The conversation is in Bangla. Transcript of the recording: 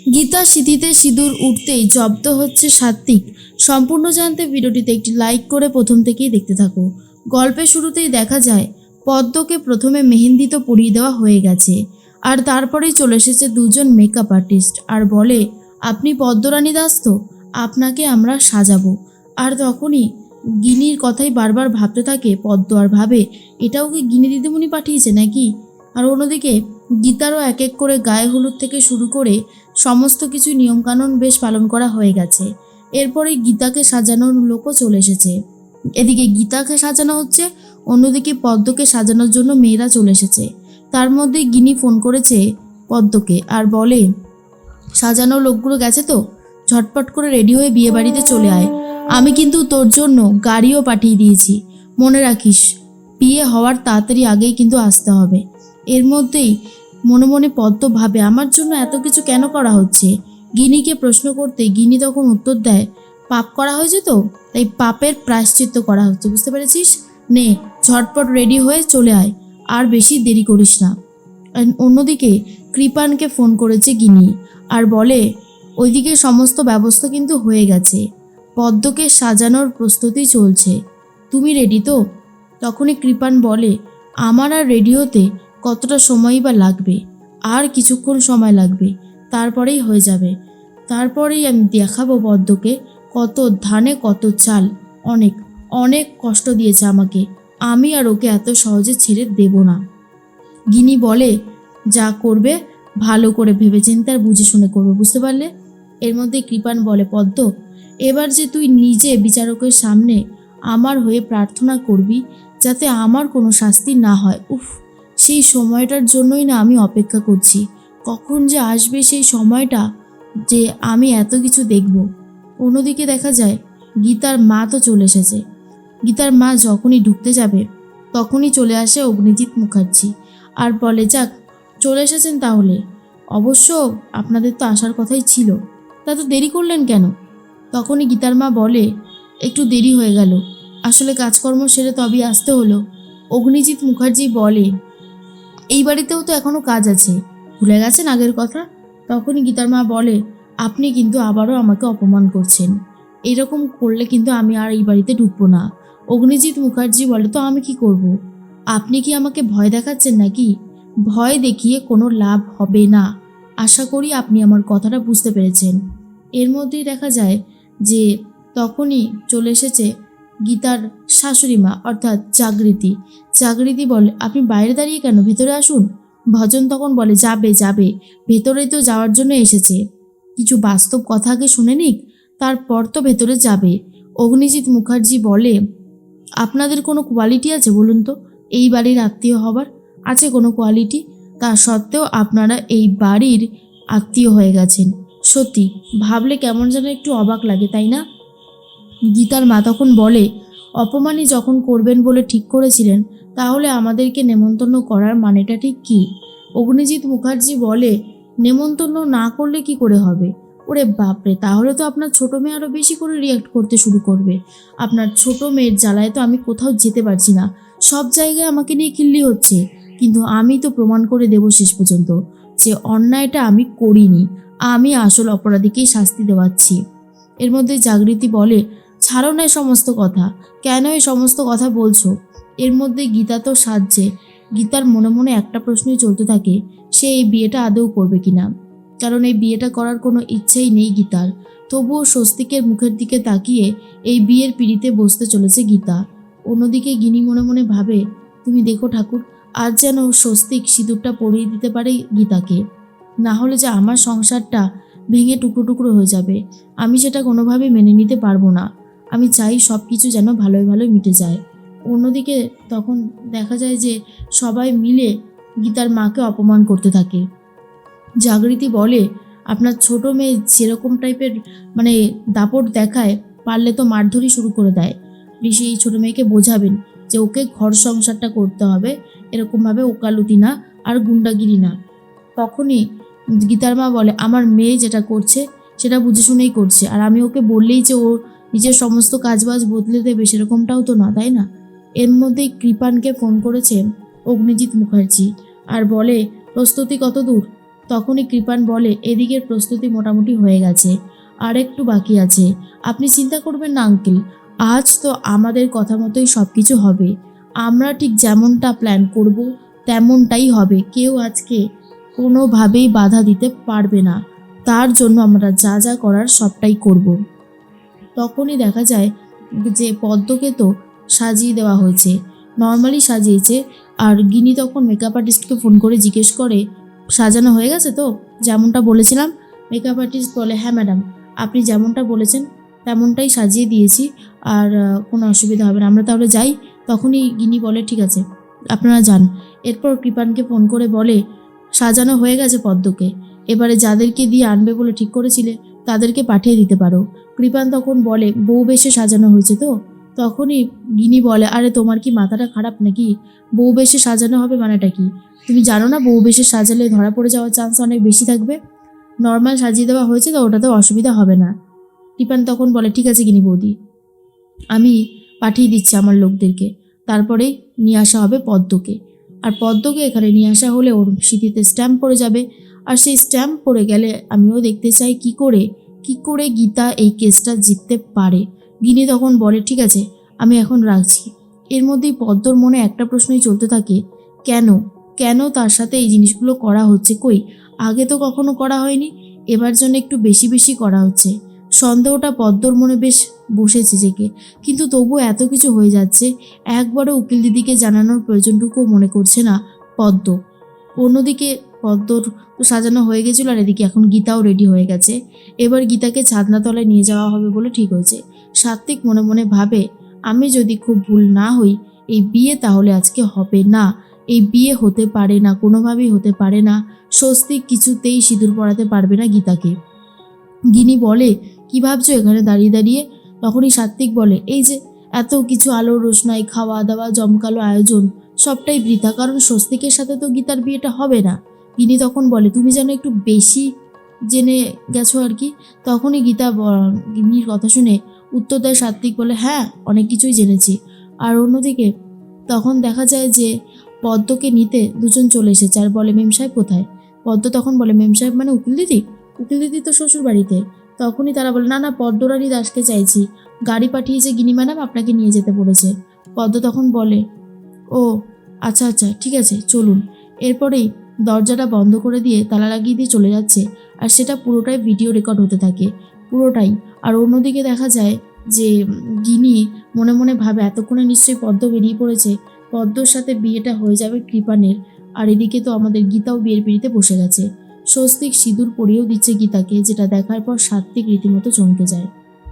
গীতা সিঁথিতে সিঁদুর উঠতেই জব্দ হচ্ছে সাত্ত্বিক। সম্পূর্ণ জানতে ভিডিওটিতে একটি লাইক করে প্রথম থেকেই দেখতে থাকো। গল্পের শুরুতেই দেখা যায় পদ্মকে প্রথমে মেহেন্দি তো পরিয়ে দেওয়া হয়ে গেছে, আর তারপরেই চলে এসেছে দুজন মেকআপ আর্টিস্ট আর বলে, আপনি পদ্মরানী দাস তো, আপনাকে আমরা সাজাবো। আর তখনই গিনির কথাই বারবার ভাবতে থাকে পদ্ম, আর ভাবে এটাও কি গিনি দিদিমণি পাঠিয়েছে নাকি। আর অন্যদিকে গীতারও এক এক করে গায়ে হলুদ থেকে শুরু করে সমস্ত কিছু নিয়মকানুন বেশ পালন করা হয়ে গেছে। এরপরে গীতাকে সাজানোর লোকও চলে এসেছে। এদিকে গীতাকে সাজানো হচ্ছে, অন্যদিকে পদ্মকে সাজানোর জন্য মেয়েরা চলে এসেছে। তার মধ্যে গিনি ফোন করেছে পদ্মকে আর বলে, সাজানোর লোকগুলো গেছে তো, ঝটপট করে রেডি হয়ে বিয়ে বাড়িতে চলে আয়। আমি কিন্তু তোর জন্য গাড়িও পাঠিয়ে দিয়েছি, মনে রাখিস বিয়ে হওয়ার তাড়াতাড়ি আগেই কিন্তু আসতে হবে। এর মধ্যেই মনে মনে পদ্ম ভাবে, আমার জন্য এত কিছু কেন করা হচ্ছে। গিনিকে প্রশ্ন করতে গিনি তখন উত্তর দেয়, পাপ করা হয়েছে তো, তাই পাপের প্রায়শ্চিত্ত করা হচ্ছে, বুঝতে পেরেছিস? নে ঝটপট রেডি হয়ে চলে আয়, আর বেশি দেরি করিস না। অন্যদিকে কৃপানকে ফোন করেছে গিনি আর বলে, ওইদিকে সমস্ত ব্যবস্থা কিন্তু হয়ে গেছে, পদ্মকে সাজানোর প্রস্তুতি চলছে, তুমি রেডি তো? তখনই কৃপান বলে, আমার আর রেডি হতে কতটা সময়ই বা লাগবে, আর কিছুক্ষণ সময় লাগবে, তারপরেই হয়ে যাবে। তারপরেই আমি দেখাবো পদ্মকে কত ধানে কত চাল। অনেক অনেক কষ্ট দিয়েছে আমাকে, আমি আর ওকে এত সহজে ছেড়ে দেব না। গিনি বলে, যা করবে ভালো করে ভেবেচিন্তে আর বুঝে শুনে করবে, বুঝতে পারলে? এর মধ্যে কৃপান বলে, পদ্ম, এবার যে তুই নিজে বিচারকের সামনে আমার হয়ে প্রার্থনা করবি যাতে আমার কোনো শাস্তি না হয়। উফ, সেই সময়টার জন্যই না আমি অপেক্ষা করছি, কখন যে আসবে সেই সময়টা, যে আমি এত কিছু দেখব। অন্যদিকে দেখা যায় গীতার মা তো চলে এসেছে। গীতার মা যখনই ঢুকতে যাবে তখনই চলে আসে অগ্নিজিৎ মুখার্জি আর বলে, যাক চলে এসেছেন তাহলে, অবশ্য আপনাদের তো আসার কথাই ছিল, তা তো দেরি করলেন কেন? তখনই গীতার মা বলে, একটু দেরি হয়ে গেল, আসলে কাজকর্ম সেরে তবেই আসতে হলো। অগ্নিজিৎ মুখার্জি বলে, এই বাড়িতেও তো এখনো কাজ আছে, ভুলে গেছেন আগের কথা? তখনই গীতার মা বলে, আপনি কিন্তু আবারও আমাকে অপমান করছেন, এরকম করলে কিন্তু আমি আর এই বাড়িতে ঢুকবো না। অগ্নিজিৎ মুখার্জি বলে, তো আমি কি করব? আপনি কি আমাকে ভয় দেখাচ্ছেন নাকি? ভয় দেখিয়ে কোনো লাভ হবে না, আশা করি আপনি আমার কথাটা বুঝতে পেরেছেন। এর মধ্যেই দেখা যায় যে তখনই চলে এসেছে গীতার শাশুড়ি মা অর্থাৎ জাগৃতি। জাগৃতি বলে, আপনি বাইরে দাঁড়িয়ে কেন, ভেতরে আসুন। ভজন তখন বলে, যাবে যাবে, ভেতরেই তো যাওয়ার জন্য এসেছে, কিছু বাস্তব কথা আগে শুনে নিক, তারপর তো ভেতরে যাবে। অগ্নিজিৎ মুখার্জি বলে, আপনাদের কোনো কোয়ালিটি আছে বলুন তো, এই বাড়ির আত্মীয় হবার আছে কোনো কোয়ালিটি? তা সত্ত্বেও আপনারা এই বাড়ির আত্মীয় হয়ে গেছেন, সত্যি ভাবলে কেমন যেন একটু অবাক লাগে, তাই না? গীতার মা তখন বলে, অপমানই যখন করবেন বলে ঠিক করেছিলেন, তাহলে আমাদেরকে নেমন্তন্ন করার মানেটা ঠিক কী? অগ্নিজিৎ মুখার্জি বলে, নেমন্তন্ন না করলে কি করে হবে? ওরে বাপরে, তাহলে তো আপনার ছোট মেয়ে আরও বেশি করে রিয়াক্ট করতে শুরু করবে। আপনার ছোট মেয়ের জ্বালায় তো আমি কোথাও যেতে পারছি না, সব জায়গায় আমাকে নিয়ে খিল্লি হচ্ছে, কিন্তু আমি তো প্রমাণ করে দেব শেষ পর্যন্ত যে অন্যায়টা আমি করিনি, আমি আসল অপরাধীকেই শাস্তি দেওয়াচ্ছি। এর মধ্যে জাগৃতি বলে, ছাড়ো না সমস্ত কথা, কেন এই সমস্ত কথা বলছো? এর মধ্যে গীতা তো সাজছে। গীতার মনে মনে একটা প্রশ্নই চলতে থাকে, সে এই বিয়েটা আদৌ করবে কিনা, কারণ এই বিয়েটা করার কোনো ইচ্ছেই নেই গীতার। তবুও স্বস্তিকের মুখের দিকে তাকিয়ে এই বিয়ের পিঁড়িতে বসতে চলেছে গীতা। অন্যদিকে গিনি মনে মনে ভাবে, তুমি দেখো ঠাকুর, আজ যেন স্বস্তিক সিঁদুরটা পরিয়ে দিতে পারে গীতাকে, না হলে যে আমার সংসারটা ভেঙে টুকরো টুকরো হয়ে যাবে, আমি সেটা কোনোভাবেই মেনে নিতে পারবো না। আমি চাই সব কিছু যেন ভালোই ভালোই মিটে যায়। অন্যদিকে তখন দেখা যায় যে সবাই মিলে গীতার মাকে অপমান করতে থাকে। জাগৃতি বলে, আপনার ছোট মেয়ে যেরকম টাইপের মানে দাপট দেখায়, পারলে তো মারধরই শুরু করে দেয়। ঋষি এই ছোটো মেয়েকে বোঝাবেন যে ওকে ঘর সংসারটা করতে হবে, এরকমভাবে ওকালতি না আর গুন্ডাগিরি না। তখনই গীতার মা বলে, আমার মেয়ে যেটা করছে সেটা বুঝে শুনেই করছে, আর আমি ওকে বললেই যে ও নিজের সমস্ত কাজবাজ বদলে দেবে সেরকমটাও তো না, তাই না? এর মধ্যেই কৃপানকে ফোন করেছে অগ্নিজিৎ মুখার্জি আর বলে, প্রস্তুতি কত দূর? তখনই কৃপান বলে, এদিকের প্রস্তুতি মোটামুটি হয়ে গেছে, আর একটু বাকি আছে। আপনি চিন্তা করবেন না আঙ্কেল, আজ তো আমাদের কথা মতোই সব কিছু হবে। আমরা ঠিক যেমনটা প্ল্যান করব তেমনটাই হবে। কেউ আজকে কোনোভাবেই বাধা দিতে পারবে না। তার জন্য আমরা যা যা করার সবটাই করব। তখনই দেখা যায় যে পদ্মকে তো সাজিয়ে দেওয়া হয়েছে, নর্মালি সাজিয়েছে। আর গিনি তখন মেকআপ আর্টিস্টকে ফোন করে জিজ্ঞেস করে, সাজানো হয়ে গেছে তো যেমনটা বলেছিলাম? মেকআপ আর্টিস্ট বলে, হ্যাঁ ম্যাডাম, আপনি যেমনটা বলেছেন তেমনটাই সাজিয়ে দিয়েছি, আর কোনো অসুবিধা হবে না, আমরা তাহলে যাই। তখনই গিনি বলে, ঠিক আছে আপনারা যান। এরপর কৃপানকে ফোন করে বলে, সাজানো হয়ে গেছে পদ্মকে, এবারে যাদেরকে দিয়ে আনবে বলে ঠিক করেছিলে তাদেরকে পাঠিয়ে দিতে পারো। কৃপান তখন বলে, বউ বেশে সাজানো হয়েছে তো? তখনই গিনি বলে, আরে তোমার কি মাথাটা খারাপ নাকি? বউ বেশে সাজানো হবে মানেটা কি? তুমি জানো না বউ বেশে সাজালে ধরা পড়ে যাওয়ার চান্স অনেক বেশি থাকবে? নর্মাল সাজিয়ে দেওয়া হয়েছে তো ওটাতেও অসুবিধা হবে না। কৃপান তখন বলে, ঠিক আছে গিনি বৌদি, আমি পাঠিয়ে দিচ্ছি আমার লোকদেরকে। তারপরেই নিয়ে আসা হবে পদ্মকে। আর পদ্মকে এখানে নিয়ে আসা হলে ওর স্মৃতিতে স্ট্যাম্প পড়ে যাবে। আর সেই স্ট্যাম্প পড়ে গেলে আমিও দেখতে চাই কি করে গীতা এই কেসটা জিততে পারে। গিনি তখন বলে, ঠিক আছে আমি এখন রাখছি। এর মধ্যেই পদ্মর মনে একটা প্রশ্নই চলতে থাকে, কেন কেন তার সাথে এই জিনিসগুলো করা হচ্ছে? কই আগে তো কখনো করা হয়নি, এবার জন্য একটু বেশি বেশি করা হচ্ছে। সন্দেহটা পদ্মর মনে বেশ বসেছে জেগে, কিন্তু তবুও এত কিছু হয়ে যাচ্ছে, একবারও উকিল দিদিকে জানানোর প্রয়োজনটুকুও মনে করছে না পদ্ম। অন্যদিকে পদ্মর তো সাজানো হয়ে গেছিলো, আর এদিকে এখন গীতাও রেডি হয়ে গেছে। এবার গীতাকে ছাদনাতলায় নিয়ে যাওয়া হবে বলে ঠিক হয়েছে। সাত্বিক মনে মনে ভাবে, আমি যদি খুব ভুল না হই এই বিয়ে তাহলে আজকে হবে না। এই বিয়ে হতে পারে না, কোনোভাবেই হতে পারে না। স্বস্তিক কিছুতেই সিঁদুর পরাতে পারবে না গীতাকে। গিনি বলে, কি ভাবছো এখানে দাঁড়িয়ে দাঁড়িয়ে? তখনই সাত্বিক বলে, এই যে এত কিছু আলো রোশনাই, খাওয়া দাওয়া, জমকালো আয়োজন, সবটাই বৃথা, কারণ স্বস্তিকের সাথে তো গীতার বিয়েটা হবে না। গিনি তখন বলে, তুমি যেন একটু বেশি জেনে গেছো আর কি। তখনই গিন্নির কথা শুনে উত্তর দেয় সাত্বিক, বলে, হ্যাঁ অনেক কিছুই জেনেছি। আর অন্যদিকে তখন দেখা যায় যে পদ্মকে নিতে দুজন চলে এসেছে, আর বলে, মেম সাহেব কোথায়? পদ্ম তখন বলে, মেম সাহেব মানে উকিল দিদি? উকিল দিদি তো শ্বশুর বাড়িতে। তখনই তারা বলে, না না, পদ্মরানী দাসকে চাইছি, গাড়ি পাঠিয়েছে গিনি ম্যাডাম, আপনাকে নিয়ে যেতে বলেছে। পদ্ম তখন বলে, ও আচ্ছা আচ্ছা ঠিক আছে চলুন। এরপরেই দরজাটা বন্ধ করে দিয়ে তালা লাগিয়ে দিয়ে চলে যাচ্ছে, আর সেটা পুরোটাই ভিডিও রেকর্ড হতে থাকে, পুরোটাই। আর অন্যদিকে দেখা যায় যে গিনি মনে মনে ভাবে, এতক্ষণে নিশ্চয়ই পদ্ম বেরিয়ে পড়েছে, পদ্মর সাথে বিয়েটা হয়ে যাবে কৃপানের। আর এদিকে তো আমাদের গীতাও বিয়ের পিড়িতে বসে গেছে। স্বস্তিক সিঁদুর পরিয়েও দিচ্ছে গীতাকে, যেটা দেখার পর সাত্বিক রীতিমতো চমকে যায়।